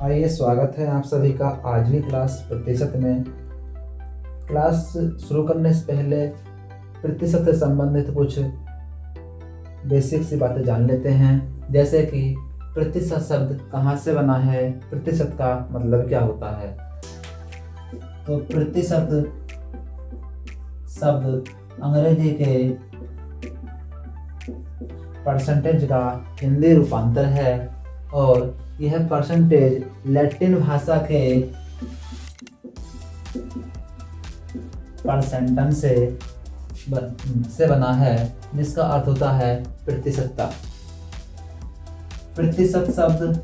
आइए, स्वागत है आप सभी का आज की क्लास प्रतिशत में। क्लास शुरू करने से पहले प्रतिशत से संबंधित कुछ बेसिक सी बातें जान लेते हैं, जैसे कि प्रतिशत शब्द कहाँ से बना है, प्रतिशत का मतलब क्या होता है। तो प्रतिशत शब्द अंग्रेजी के परसेंटेज का हिंदी रूपांतर है और यह परसेंटेज लैटिन भाषा के परसेंटम से बना है, जिसका अर्थ होता है प्रतिशतता। प्रतिशत शब्द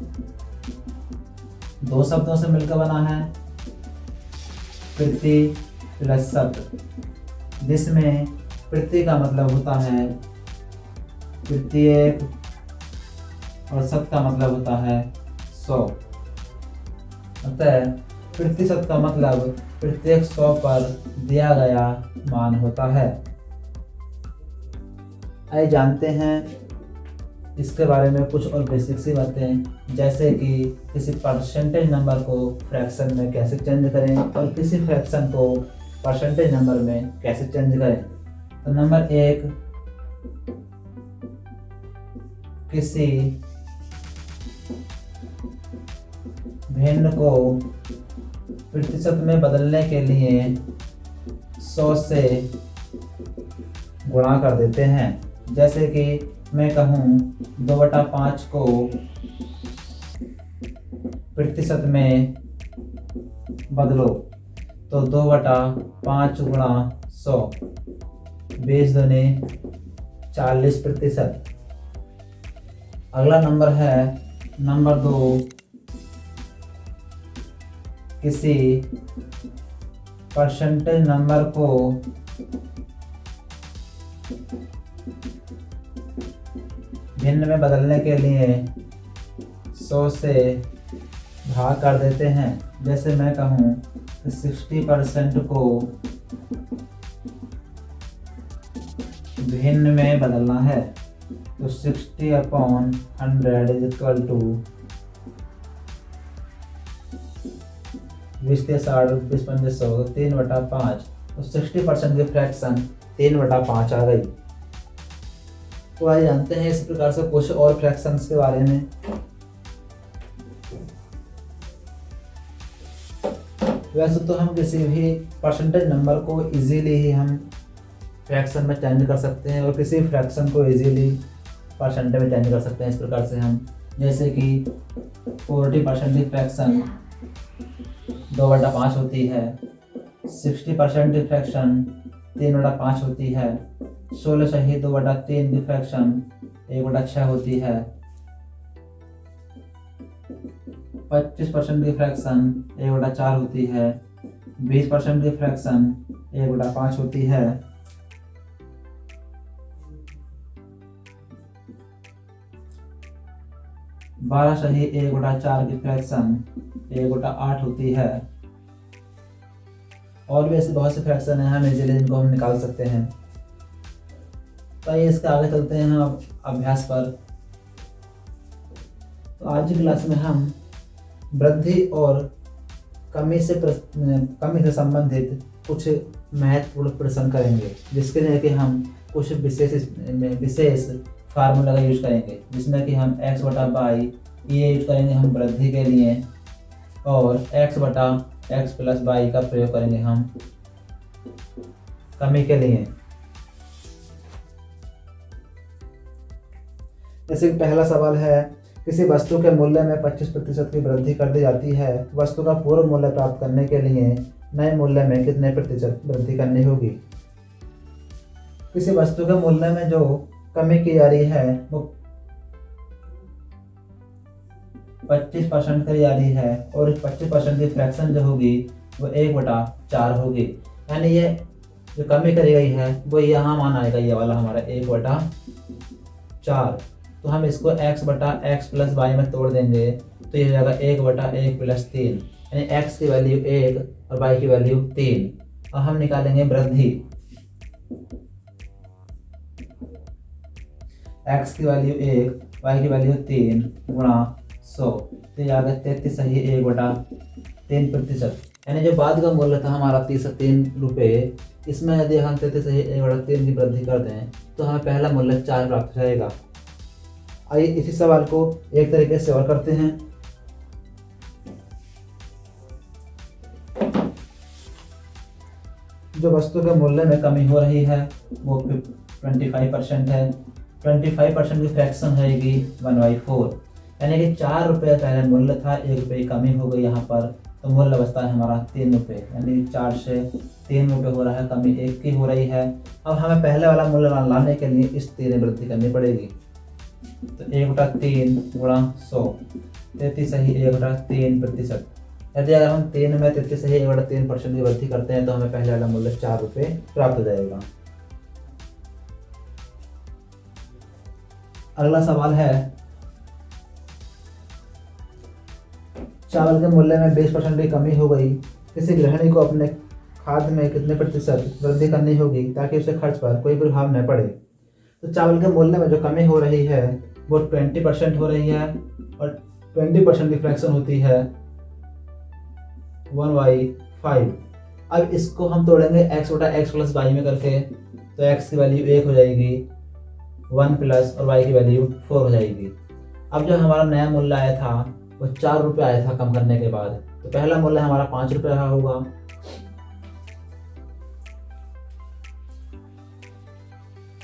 दो शब्दों से मिलकर बना है, प्रति प्लस शब्द, जिसमें प्रति का मतलब होता है प्रत्येक और शत का मतलब होता है 100। अतः प्रतिशत का मतलब प्रत्येक 100 पर दिया गया मान होता है। आइए जानते हैं इसके बारे में कुछ और बेसिक सी बातें, जैसे कि किसी परसेंटेज नंबर को फ्रैक्शन में कैसे चेंज करें और किसी फ्रैक्शन को परसेंटेज नंबर में कैसे चेंज करें। तो नंबर 1, किसी भिन्न को प्रतिशत में बदलने के लिए 100 से गुणा कर देते हैं। जैसे कि मैं कहूँ 2/5 को प्रतिशत में बदलो, तो 2/5 गुणा 100, 20 दूनी 40%। अगला नंबर है नंबर 2, किसी परसेंटेज नंबर को भिन्न में बदलने के लिए 100 से भाग कर देते हैं। जैसे मैं कहूँ 60% को भिन्न में बदलना है, तो 60/100 इज इक्वल टू 20×60 3/5। तो 60% की फ्रैक्शन 3/5 आ गई। तो आइए जानते हैं इस प्रकार से कुछ और फ्रैक्शंस के बारे में। वैसे तो हम किसी भी परसेंटेज नंबर को इजीली ही हम फ्रैक्शन में चेंज कर सकते हैं और किसी फ्रैक्शन को इजीली परसेंटेज में चेंज कर सकते हैं। इस प्रकार से हम, जैसे कि 40% की फ्रैक्शन 2/5 होती है, 60% की फ्रैक्शन 3/5 होती है, 16 सही 2/3 की फ्रैक्शन 1/6 होती है, 25% की फ्रैक्शन 1/4 होती है, 20% की फ्रैक्शन 1/5 होती है, 12 सही 1/4 की फ्रैक्शन 1/8 होती है। और भी ऐसे बहुत से फ्रैक्शन हैं, हम इजीली इनको हम निकाल सकते हैं। तो आइए इसके आगे चलते हैं हम अभ्यास पर। तो आज की क्लास में हम वृद्धि और कमी से संबंधित कुछ महत्वपूर्ण प्रश्न करेंगे, जिसके लिए कि हम कुछ विशेष फार्मूला का यूज करेंगे, जिसमें कि हम x/y ये यूज करेंगे हम वृद्धि के लिए और x/x+y का प्रयोग करेंगे हम कमी के लिए। जैसे कि पहला सवाल है, किसी वस्तु के मूल्य में 25% की वृद्धि कर दी जाती है, वस्तु का पूर्ण मूल्य प्राप्त करने के लिए नए मूल्य में कितने प्रतिशत वृद्धि करनी होगी। किसी वस्तु के मूल्य में जो कमी की जा रही है वो 25% की जा रही है और इस 25% की फ्रैक्शन जो होगी वो 1/4 होगी। यानी ये जो कमी करी गई है वो यहाँ मान आएगा, ये वाला हमारा 1/4। तो हम इसको x/x+y में तोड़ देंगे, तो ये हो जाएगा 1/1+3, यानी x की वैल्यू 1 और y की वैल्यू 3। और हम निकालेंगे वृद्धि, x की वैल्यू 1, y की वैल्यू 3 गुणा 100, तो ये आ गया 33 सही 1/3%। यानी जो बाद का मूल्य था हमारा 3 रुपये, इसमें यदि हम 33 सही 1/3 की वृद्धि कर दें तो हमें पहला मूल्य 4 प्राप्त हो जाएगा। आइए इसी सवाल को एक तरीके से और करते हैं। जो वस्तु के मूल्य में कमी हो रही है वो 25% है। 25% की फ्रैक्शन रहेगी 1/4, यानी कि 4 रुपये पहले मूल्य था, 1 रुपये की कमी हो गई यहाँ पर, तो मूल्य बचता है हमारा 3 रुपये, यानी 4 से 3 रुपये हो रहा है, कमी 1 की हो रही है। अब हमें पहले वाला मूल्य लाने के लिए इस 3 में वृद्धि करनी पड़ेगी। तो 1/3 गुणा 100, 33 सही 1/3%। यदि अगर हम 3 में 33 सही 1/3% की वृद्धि करते हैं तो हमें पहले वाला मूल्य 4 रुपये प्राप्त हो जाएगा। अगला सवाल है, चावल के मूल्य में 20% की कमी हो गई, किसी गृहिणी को अपने खाद्य में कितने प्रतिशत वृद्धि करनी होगी ताकि उसे खर्च पर कोई प्रभाव न पड़े। तो चावल के मूल्य में जो कमी हो रही है वो 20% हो रही है, और 20% की फ्रैक्शन होती है 1/5। अब इसको हम तोड़ेंगे x/x + y में करके, तो x की वैल्यू 1 हो जाएगी, 1 प्लस और y की वैल्यू 4 हो जाएगी। अब जो हमारा नया मूल्य आया था वो 4 रुपये आया था कम करने के बाद, तो पहला मूल्य हमारा 5 रुपये रहा होगा।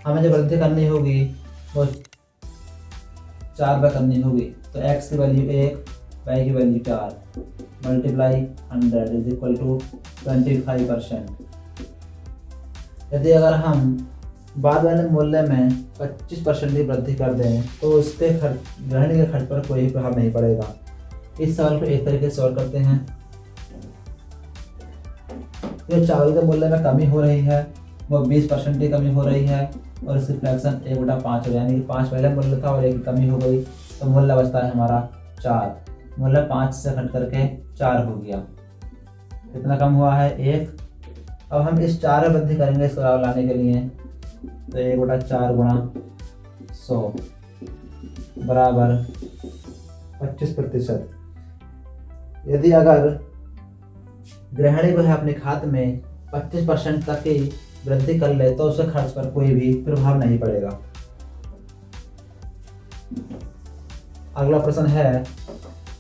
हमें जो वृद्धि करनी होगी वो 4 रुपये करनी होगी, तो x की वैल्यू 1, y की value 4, multiply 100 is equal to 25%। यदि अगर हम बाद वाले मूल्य में 25% की वृद्धि कर दें तो उसके गृहिणी के खर्च पर कोई प्रभाव नहीं पड़ेगा। इस सवाल को एक तरीके से सॉल्व करते हैं। जो चावल के मूल्य में कमी हो रही है वो 20% की कमी हो रही है, और इसकी फ्रैक्शन 1/5 हो, यानी कि 5 पहले मूल्य था और 1 की कमी हो गई, तो मूल्य बचता है हमारा 4। मूल्य 5 से घट करके 4 हो गया। कितना कम हुआ है? 1। अब हम इस 4 में वृद्धि करेंगे इसको लाने के लिए, तो 1/4 गुणा 100 बराबर 25%। यदि अगर गृहिणी को है अपने खाते में 25% तक की वृद्धि कर ले तो उसे खर्च पर कोई भी प्रभाव नहीं पड़ेगा। अगला प्रश्न है,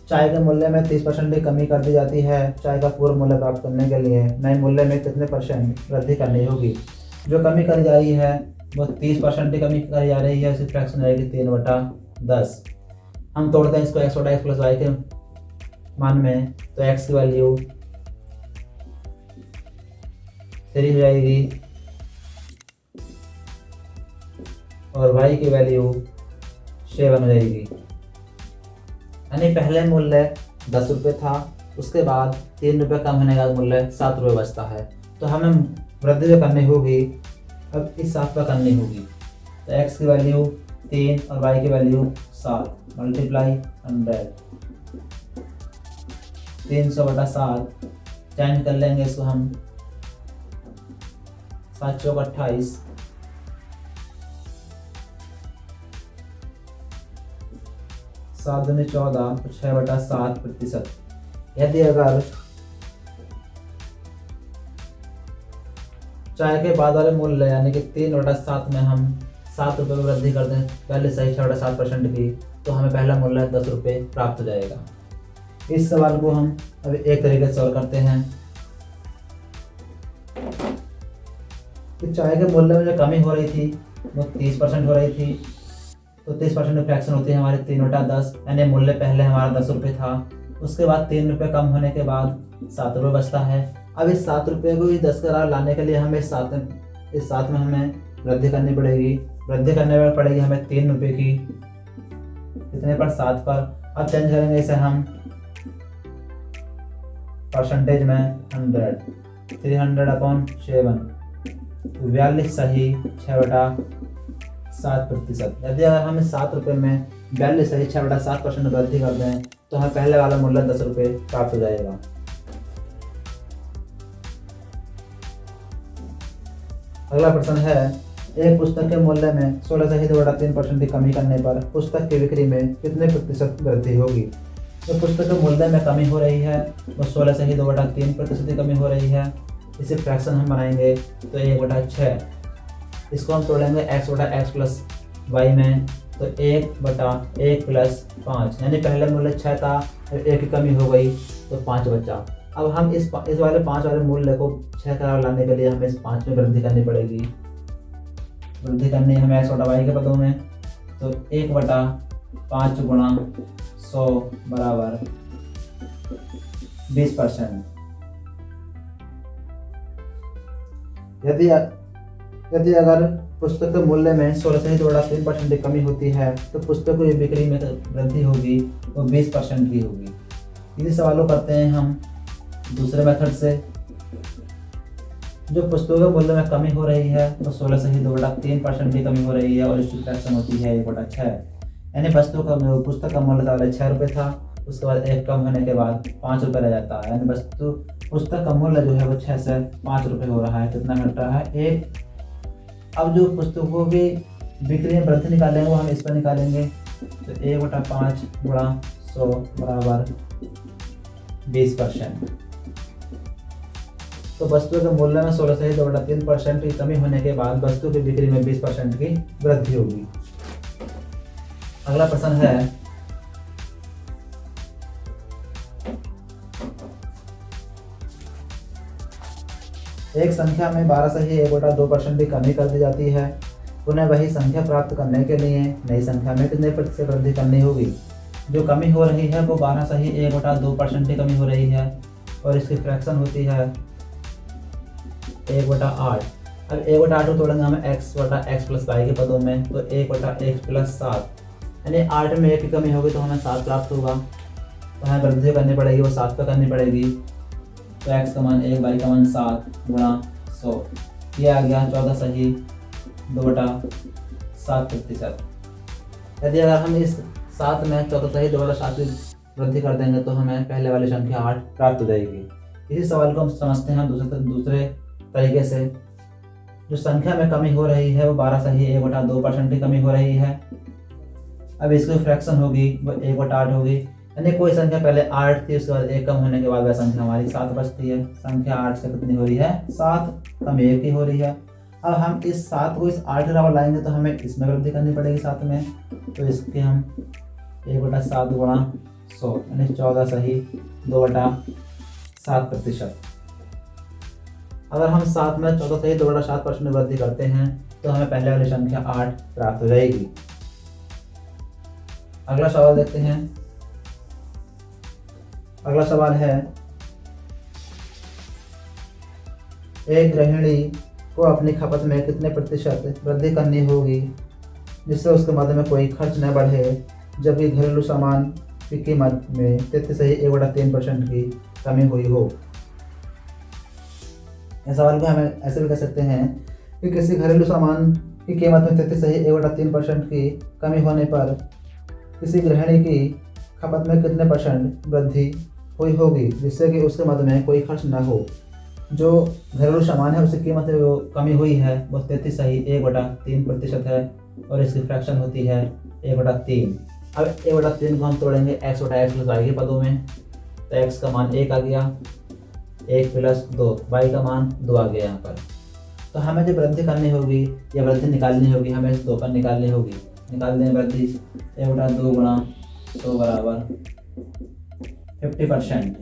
चाय के मूल्य में 30% की कमी कर दी जाती है। चाय का पूर्ण मूल्य प्राप्त करने के लिए नए मूल्य में कितने % वृद्धि करनी होगी? जो कमी करी जा रही है वो 30% की कमी करी जा रही है, उसकी फ्रैक्शन रहेगी 3/10। हम तोड़ते हैं इसको x/x + y के मान में, तो x की वैल्यू 3 हो जाएगी और y की वैल्यू 7 हो जाएगी। यानी पहले मूल्य 10 रुपये था, उसके बाद 3 रुपये कम होने का मूल्य 7 रुपये बचता है, तो हमें वृद्धि जो करनी होगी अब इस 7 पर करनी होगी। तो x की वैल्यू 3 और y की वैल्यू 7 मल्टीप्लाई 100, 300/7 चेंज कर लेंगे इसको हम, 7 चौक 28, 7 दूनी 14, 6/7%। यदि अगर चाय के बाद वाले मूल्य यानी कि 3/7 में हम 7 रुपये में वृद्धि कर दें पहले सही 6/7% की, तो हमें पहला मूल्य 10 रुपये प्राप्त हो जाएगा। इस सवाल को हम अभी एक तरीके से सॉल्व करते हैं कि चाय के मूल्य में जो कमी हो रही थी वो 30% हो रही थी, तो 30% की फ्रैक्शन होती है हमारी 3/10, यानी मूल्य पहले हमारा 10 रुपये था, उसके बाद 3 रुपये कम होने के बाद 7 रुपये बचता है। अब इस 7 रुपये को 10 का लाने के लिए हमें इस 7 में हमें वृद्धि करनी पड़ेगी। वृद्धि करने में पड़ेगी हमें 3 रुपये की, कितने पर? 7 पर। अब चेंज करेंगे इसे हम परसेंटेज में 100, 300/7, 42 सही 6/7%। यदि अगर हम इस 7 रुपये में 42 सही 6/7% वृद्धि कर दें तो हमें पहले वाला मूल्य 10 रुपये प्राप्त हो जाएगा। अगला प्रश्न है, एक पुस्तक के मूल्य में 16.3% की कमी करने पर पुस्तक की बिक्री में कितने प्रतिशत वृद्धि होगी। तो पुस्तक के मूल्य में कमी हो रही है, वो 16.3% की कमी हो रही है। इसे फ्रैक्शन हम बनाएंगे तो 1/6, इसको हम तोड़ेंगे x/x प्लस y में, तो 1/1 प्लस 5, यानी पहले मूल्य 6 था, 1 की कमी हो गई तो 5 बचा। अब हम इस वाले 5 वाले मूल्य को 6 का लाने के लिए हमें इस 5 में वृद्धि करनी पड़ेगी। वृद्धि करनी है हमें x/y के पदों में, तो 1/5 गुणा 100 बराबर 20%। यदि अगर पुस्तक के मूल्य में 16.3% की कमी होती है तो पुस्तक की बिक्री में वृद्धि होगी वो 20% की होगी। इसी सवालों करते हैं हम दूसरे मेथड से। जो पुस्तकों के मूल्य में कमी हो रही है वो 16.3% की कमी हो रही है और इसकी फ्रैक्शन होती है 1/6, यानी पुस्तक का मूल्य पहले 6 रुपये था, उसके बाद 1 कम होने के बाद 5 रुपये रह जाता है, यानी पुस्तक का मूल्य जो है वो 6 से 5 रुपये हो रहा है। कितना घट रहा है 1। अब जो पुस्तकों की बिक्री में वृद्धि निकालेंगे वो हम इस पर निकालेंगे, तो 1/5 गुणा 100 बराबर 20%। तो वस्तु के मूल्य में 16.3% की कमी होने के बाद वस्तु की बिक्री में 20% की वृद्धि होगी। अगला प्रश्न है, एक संख्या में 12.1/2% की कमी कर दी जाती है, उन्हें वही संख्या प्राप्त करने के लिए नई संख्या में कितने प्रतिशत वृद्धि करनी होगी। जो कमी हो रही है वो 12.1/2% की कमी हो रही है और इसकी फ्रैक्शन होती है 1/8। अब 1/8 को तोड़ेंगे हमें x/x प्लस y के पदों में, तो 1/x प्लस 7, यानी 8 में 1 की कमी होगी तो हमें 7 प्राप्त होगा, तो हमें वृद्धि करनी पड़ेगी, वो 7 पर करनी पड़ेगी। तो x का मान 1, y का मान 7 गुणा 100, ये आ गया 14.2/7%। यदि अगर हम इस 7 में 14.2/7 की वृद्धि कर देंगे तो हमें पहले वाली संख्या 8 प्राप्त हो जाएगी। इसी सवाल को हम समझते हैं दूसरे तरीके से। जो संख्या में कमी हो रही है वो 12.1/2% की कमी हो रही है। अब इसकी फ्रैक्शन होगी वो 1/8 होगी, यानी कोई संख्या पहले 8 थी, उसके बाद 1 कम होने के बाद वह संख्या हमारी 7 बचती है। संख्या 8 से कितनी हो रही है 7, कम 1 की हो रही है। अब हम इस 7 को इस 8 के बराबर लाएंगे तो हमें इसमें वृद्धि करनी पड़ेगी 7 में, तो इसके हम 1/7 गुणा 100 यानी 14.2/7%। अगर हम 7 में 14.2/7% वृद्धि करते हैं तो हमें पहले वाली संख्या 8 प्राप्त हो जाएगी। अगला सवाल देखते हैं। अगला सवाल है, एक गृहिणी को अपनी खपत में कितने प्रतिशत वृद्धि करनी होगी जिससे उसके मद में कोई खर्च न बढ़े, जबकि घरेलू सामान की कीमत में 33.1/3% की कमी हुई हो। इस सवाल को हमें ऐसे भी कह सकते हैं कि किसी घरेलू सामान की कीमत में 33.1/3% की कमी होने पर किसी गृहिणी की खपत में कितने % वृद्धि हुई होगी जिससे कि उसके मद में कोई खर्च न हो। जो घरेलू सामान है उसकी कीमत में जो कमी हुई है वो 33.1/3% है और इसकी फ्रैक्शन होती है 1/3। अब 1/3 को हम तोड़ेंगे x/x प्लस y के पदों में, तो x का मान 1 आ गया, 1 प्लस 2, y का मान 2 आ गया यहाँ पर। तो हमें जो वृद्धि करनी होगी या वृद्धि निकालनी होगी, हमें इस 2 पर निकालनी होगी। निकाल दें वृद्धि 1/2 गुणा 100 बराबर 50%,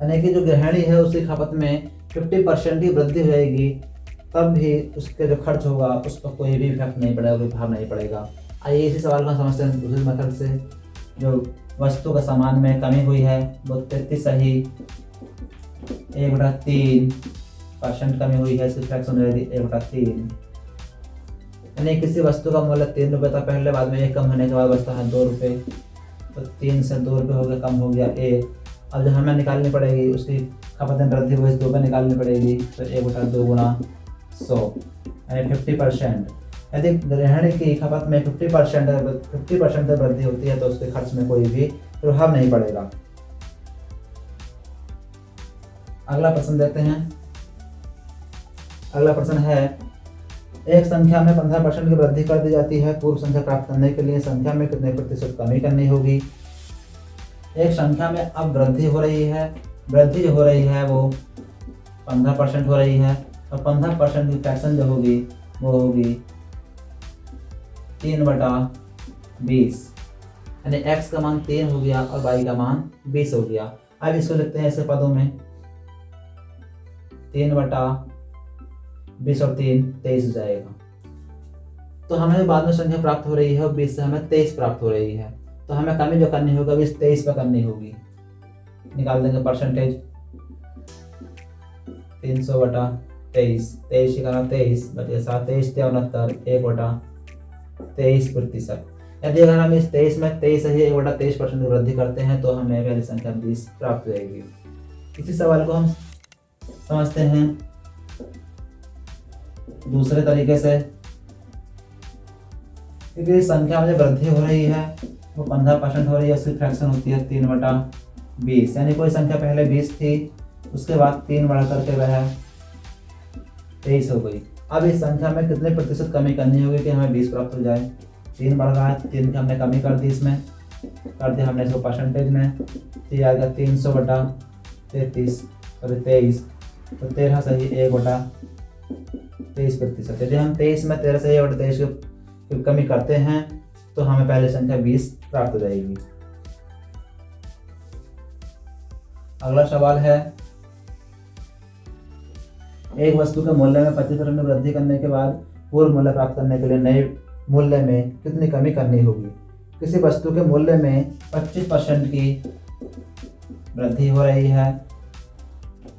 यानी कि जो गृहिणी है उसकी खपत में 50% की वृद्धि हो जाएगी, तब भी उसके जो खर्च होगा उस पर कोई भी इफेक्ट नहीं पड़ेगा, कोई प्रभाव नहीं पड़ेगा। आइए इसी सवाल को समझते हैं दूसरे मेथड से। जो वस्तु का सामान में कमी हुई है वो 33.1/3% कमी हुई है, इसकी फ्रैक्शन हो जाएगी 1/3। यानी किसी वस्तु का मूल्य 3 रुपये था पहले, बाद में 1 कम होने के बाद बचता है 2 रुपये, तो 3 से 2 रुपये हो गया, कम हो गया 1। अब जो हमें निकालनी पड़ेगी उसकी खपत में वृद्धि हुई 2 पे निकालनी पड़ेगी, तो 1/2 गुणा 100 यानी 50%। यदि गृहिणी की खपत में 50% वृद्धि होती है तो उसके खर्च में कोई भी प्रभाव नहीं पड़ेगा। अगला प्रश्न देखते हैं। अगला प्रश्न है, एक संख्या में 15% की वृद्धि कर दी जाती है। पूर्व संख्या प्राप्त करने के लिए संख्या में कितने प्रतिशत कमी करनी होगी। एक संख्या में अब वृद्धि हो रही है, वृद्धि जो हो रही है वो 15% हो रही है, और 15% की फ्रैक्शन जो होगी वो होगी 3/20, यानी x का मान 3 हो गया और y का मान 20 हो गया। अब इसको लिखते हैं ऐसे पदों में, 3/20 और 3 23 हो जाएगा। तो हमें बाद में संख्या प्राप्त हो रही है और 20 से हमें 23 प्राप्त हो रही है, तो हमें कमी जो करनी होगी 23 पर करनी होगी। निकाल देंगे परसेंटेज, 300/23, 23 का 23 बचे 7, 23 69, 1/23%। यदि अगर हम इस 23 में 23 ही 1/23% की वृद्धि करते हैं तो हमें पहली संख्या 20 प्राप्त हो जाएगी। इसी सवाल को हम समझते हैं दूसरे तरीके से, क्योंकि संख्या में वृद्धि हो रही है वो 15% हो रही है, उसकी फ्रैक्शन होती है 3/20, यानी कोई संख्या पहले 20 थी, उसके बाद 3 बढ़ करके वह 23 हो गई। अब इस संख्या में कितने प्रतिशत कमी करनी होगी कि हमें 20 प्राप्त हो जाए। 3 बढ़ रहा है, 3 की हमने कमी कर दी, इसमें कर दिया हमने इसको परसेंटेज में, तो ये आएगा 300/33 और 23, तो 13 सही 1/23%। यदि हम 23 में 13 से 1/23 की कमी करते हैं तो हमें पहले संख्या 20 प्राप्त हो जाएगी। अगला सवाल है, एक वस्तु के मूल्य में 25% वृद्धि करने के बाद पूर्व मूल्य प्राप्त करने के लिए नए मूल्य में कितनी कमी करनी होगी। किसी वस्तु के मूल्य में 25% की वृद्धि हो रही है,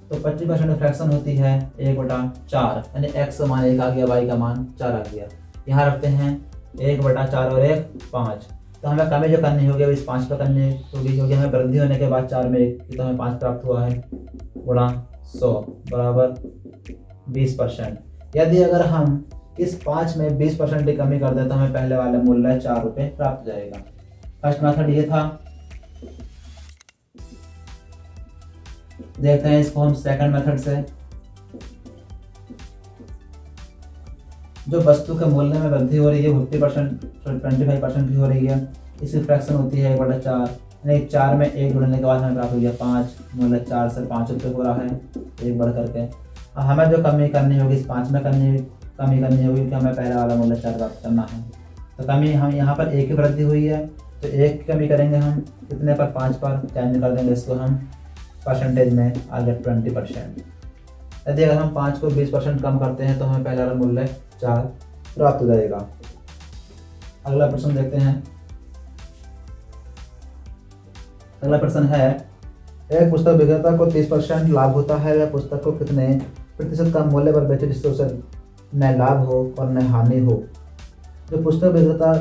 तो 25% फ्रैक्शन होती है 1/4, यानी x का मान 1 आ गया, y का मान 4 आ गया। यहाँ रखते हैं 1/4 और 1 5, तो हमें कमी जो करनी होगी इस 5 पर करनी होगी, क्योंकि हमें वृद्धि होने के बाद 4 में 1 की, तो हमें 5 प्राप्त हुआ है, गुणा 100 बराबर 20%। यदि अगर हम इस 5 में 20% की कमी कर दें तो हमें पहले वाला मूल्य 4 रुपये प्राप्त हो जाएगा। फर्स्ट मेथड ये था। देखते हैं इसको हम सेकंड मेथड से। जो वस्तु के मूल्य में वृद्धि हो रही है 25% की हो रही है, इसकी फ्रैक्शन होती है 1/4, यानी 4 में 1 जुड़ने के बाद हमें प्राप्त हो गया 5, मूल्य 4 से 5 रुपये हो रहा है, 1 बढ़ करके। अब हमें जो कमी करनी होगी इस 5 में कमी करनी होगी कि हमें पहले वाला मूल्य 4 प्राप्त करना है। तो कमी हम यहाँ पर 1 की वृद्धि हुई है, तो 1 की कमी करेंगे हम कितने पर, 5 पर, चेंज कर देंगे इसको हम परसेंटेज में, आ गया 20%। यदि अगर हम 5 को 20% कम करते हैं तो हमें पहला वाला मूल्य 4 प्राप्त हो जाएगा। अगला प्रश्न देखते हैं। अगला प्रश्न है, एक पुस्तक विक्रेता को 30% लाभ होता है, वह पुस्तक को कितने प्रतिशत कम मूल्य पर बेचे जिससे उसे न लाभ हो और न हानि हो। जो पुस्तक विक्रेता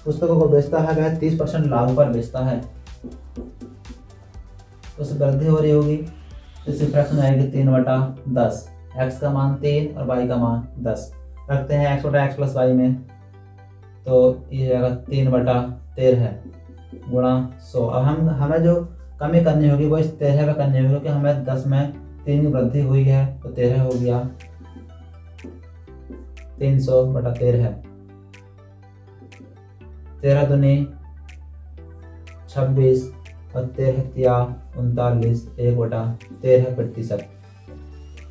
पुस्तकों को बेचता है वह 30% लाभ पर बेचता है, तो उससे वृद्धि हो रही होगी, तो इसकी फ्रैक्शन आएगी 3/10, x का मान 3 और y का मान 10। रखते हैं x/x प्लस y में, तो ये आएगा 3/13 गुणा 100। अब हमें जो कमी करनी होगी वो इस 13 में करनी होगी, क्योंकि हमें 10 में 3 की वृद्धि हुई है, तो 13 हो गया 300/13। 13 दूनी 26 और 13 39, 1/13%।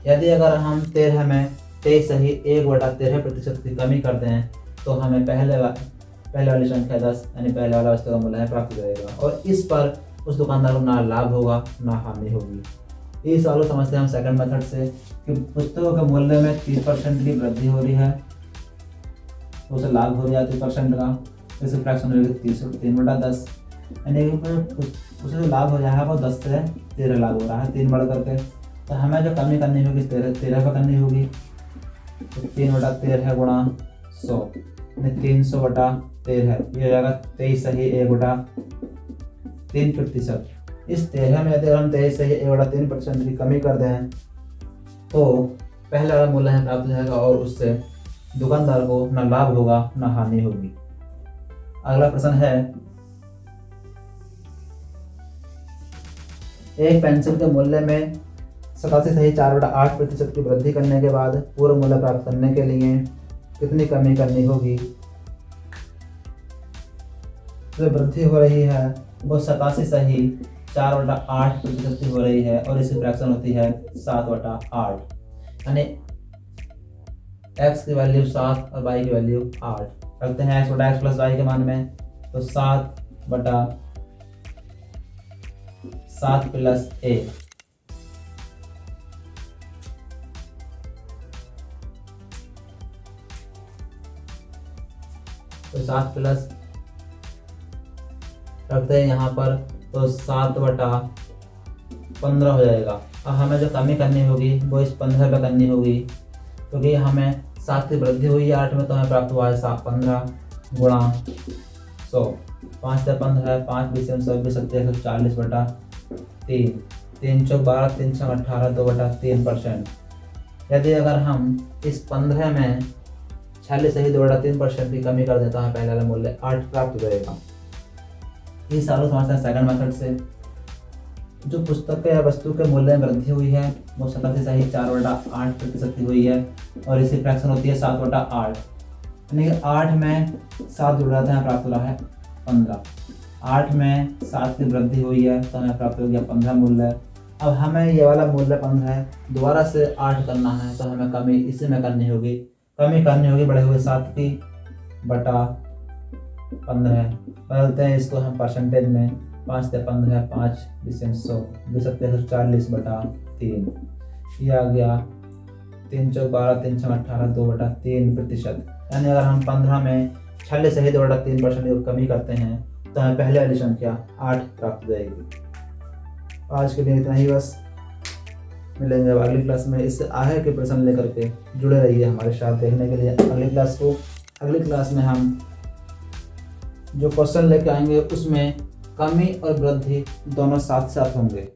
यदि अगर हम 13 में 23 ही 1/13% की कमी करते हैं तो हमें पहले वाली संख्या 10, यानी पहले वाला वस्तु का मूल्य प्राप्त हो जाएगा, और इस पर उस दुकानदार को ना लाभ होगा ना हानि होगी। ये सवाल को समझते हैं हम सेकंड मेथड से, कि पुस्तकों के मूल्य में 30% की वृद्धि हो रही है, तो उसे लाभ हो रहा है 30% का, जैसे फ्रैक्शन हो गई 3/10, यानी उसे जो लाभ हो रहा है वो 10 से 13 लाभ हो रहा है, 3 बढ़ करके। तो हमें जो कमी करनी होगी 13 पर करनी होगी, तो 3/13 गुणा 100, यानी 300/13, ये हो जाएगा 23 सही 1/3%। इस 13 में यदि हम 23 सही 1/3% की कमी कर दें तो पहला वाला मूल्य हमें प्राप्त हो जाएगा, और उससे दुकानदार को ना लाभ होगा ना हानि होगी। अगला प्रश्न है, एक पेंसिल के मूल्य में 87 सही 4/8% की वृद्धि करने के बाद पूर्ण मूल्य प्राप्त करने के लिए कितनी कमी करनी होगी। जो वृद्धि हो रही है वो 87 सही 4/8% की हो रही है और इसकी फ्रैक्शन होती है 7/8, यानी x की वैल्यू 7 और y की वैल्यू 8। रखते हैं x प्लस y के मान में, तो 7 प्लस a, तो 7 प्लस रखते हैं यहाँ पर, तो 7/15 हो जाएगा। अब हमें जो कमी करनी होगी वो इस 15 पे करनी होगी, क्योंकि हमें 7 की वृद्धि हुई है 8 में, तो हमें प्राप्त हुआ है 15 गुणा 100। 5 से 15 है, 5 20 140/3, 3 चौक 12, 3 छक 18, 2/3%। यदि अगर हम इस 15 में 46 सही 2/3% की कमी कर देता है, पहले वाला मूल्य 8 प्राप्त करेगा। ये सालों समझते हैं सेकंड मेथड से। जो पुस्तक के या वस्तु के मूल्य में वृद्धि हुई है वो 87 सही 4/8% की हुई है और इसकी फ्रैक्शन होती है 7/8, यानी कि 8 में 7 जुड़ जाते हैं, प्राप्त हो रहा है 15। 8 में 7 की वृद्धि हुई है तो हमें प्राप्त हो गया 15 मूल्य। अब हमें ये वाला मूल्य 15 है, दोबारा से 8 करना है, तो हमें कमी इसी में करनी होगी। कमी करनी होगी बढ़े हुए 7 की बटा 15। बदलते हैं इसको हम परसेंटेज में, 5 से 15, 5 20 100, 140/3, ये आ गया 3 चौक 12, 3 छक 18, 2/3%। यानी अगर हम 15 में 46 सही 2/3% की कमी करते हैं तो हमें पहले वाली संख्या 8 प्राप्त हो जाएगी। आज के लिए इतना ही बस, मिलेंगे अब अगली क्लास में। इससे आगे के प्रश्न लेकर के जुड़े रहिए हमारे साथ देखने के लिए अगली क्लास को। अगली क्लास में हम जो क्वेश्चन लेके आएंगे उसमें कमी और वृद्धि दोनों साथ साथ होंगे।